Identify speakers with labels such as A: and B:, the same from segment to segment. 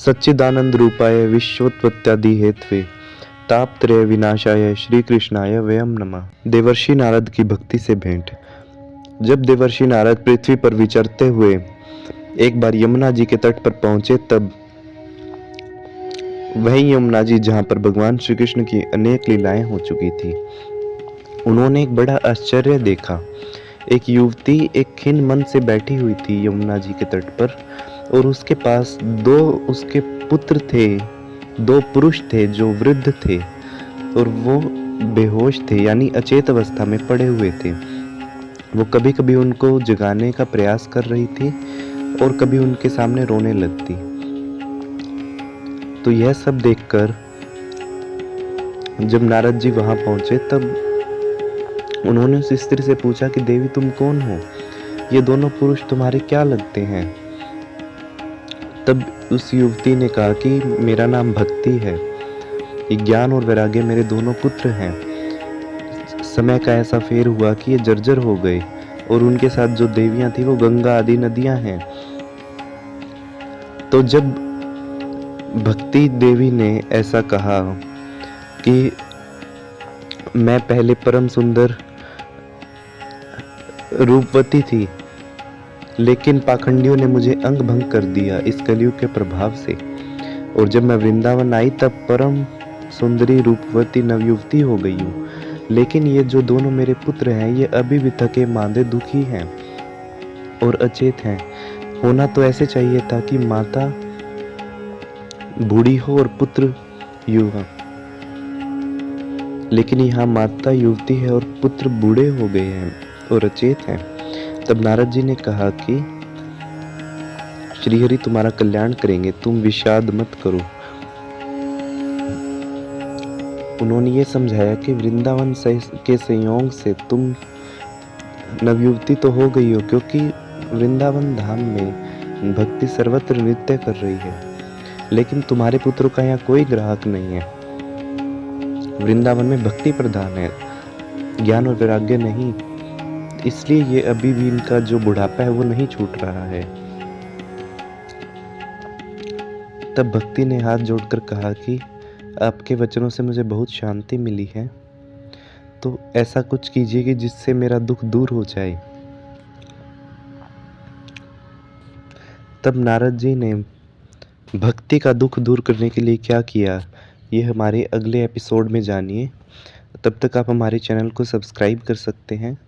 A: सच्चिदानंद रूपाय विश्वोत्पत्त्यादि Hathaway तापत्रय विनाशाय श्री कृष्णाय वयम नमः। देवर्षि नारद की भक्ति से भेंट। जब देवर्षि नारद पृथ्वी पर विचरते हुए एक बार यमुना जी के तट पर पहुंचे, तब वही यमुना जी जहां पर भगवान श्री कृष्ण की अनेक लीलाएं हो चुकी थी, उन्होंने एक बड़ा आश्चर्य देखा। एक युवती एक खिन्न मन से बैठी हुई थी यमुना जी के तट पर, और उसके पास दो उसके पुत्र थे, दो पुरुष थे जो वृद्ध थे और वो बेहोश थे, यानी अचेत अवस्था में पड़े हुए थे। वो कभी कभी उनको जगाने का प्रयास कर रही थी और कभी उनके सामने रोने लगती। तो यह सब देखकर जब नारद जी वहां पहुंचे, तब उन्होंने उस स्त्री से पूछा कि देवी तुम कौन हो, ये दोनों पुरुष तुम्हारे क्या लगते हैं। तब उस युवती ने कहा कि मेरा नाम भक्ति है, ये ज्ञान और वैराग्य मेरे दोनों पुत्र हैं। समय का ऐसा फेर हुआ कि ये जर्जर हो गए और उनके साथ जो देवियां थी वो गंगा आदि नदियां हैं। तो जब भक्ति देवी ने ऐसा कहा कि मैं पहले परम सुंदर रूपवती थी, लेकिन पाखंडियों ने मुझे अंग भंग कर दिया इस कलयुग के प्रभाव से, और जब मैं वृंदावन आई तब परम सुंदरी रूपवती नवयुवती हो गई हूँ। लेकिन ये जो दोनों मेरे पुत्र हैं, ये अभी भी थके मांदे दुखी हैं और अचेत हैं। होना तो ऐसे चाहिए था कि माता बूढ़ी हो और पुत्र युवा, लेकिन यहाँ माता युवती है और पुत्र बूढ़े हो गए हैं और अचेत हैं। तब नारद जी ने कहा कि श्रीहरि तुम्हारा कल्याण करेंगे, तुम विषाद मत करो। उन्होंने ये समझाया कि वृंदावन के संयोग से तुम नवयुवती तो हो गई हो, क्योंकि वृंदावन धाम में भक्ति सर्वत्र नृत्य कर रही है, लेकिन तुम्हारे पुत्रों का यहाँ कोई ग्राहक नहीं है। वृंदावन में भक्ति प्रधान है, ज्ञान और वैराग्य नहीं, इसलिए ये अभी भी इनका जो बुढ़ापा है वो नहीं छूट रहा है। तब भक्ति ने हाथ जोड़कर कहा कि आपके वचनों से मुझे बहुत शांति मिली है, तो ऐसा कुछ कीजिए कि जिससे मेरा दुख दूर हो जाए। तब नारद जी ने भक्ति का दुख दूर करने के लिए क्या किया, ये हमारे अगले एपिसोड में जानिए। तब तक आप हमारे चैनल को सब्सक्राइब कर सकते हैं,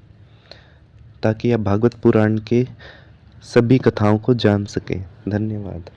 A: ताकि आप भागवत पुराण के सभी कथाओं को जान सकें। धन्यवाद।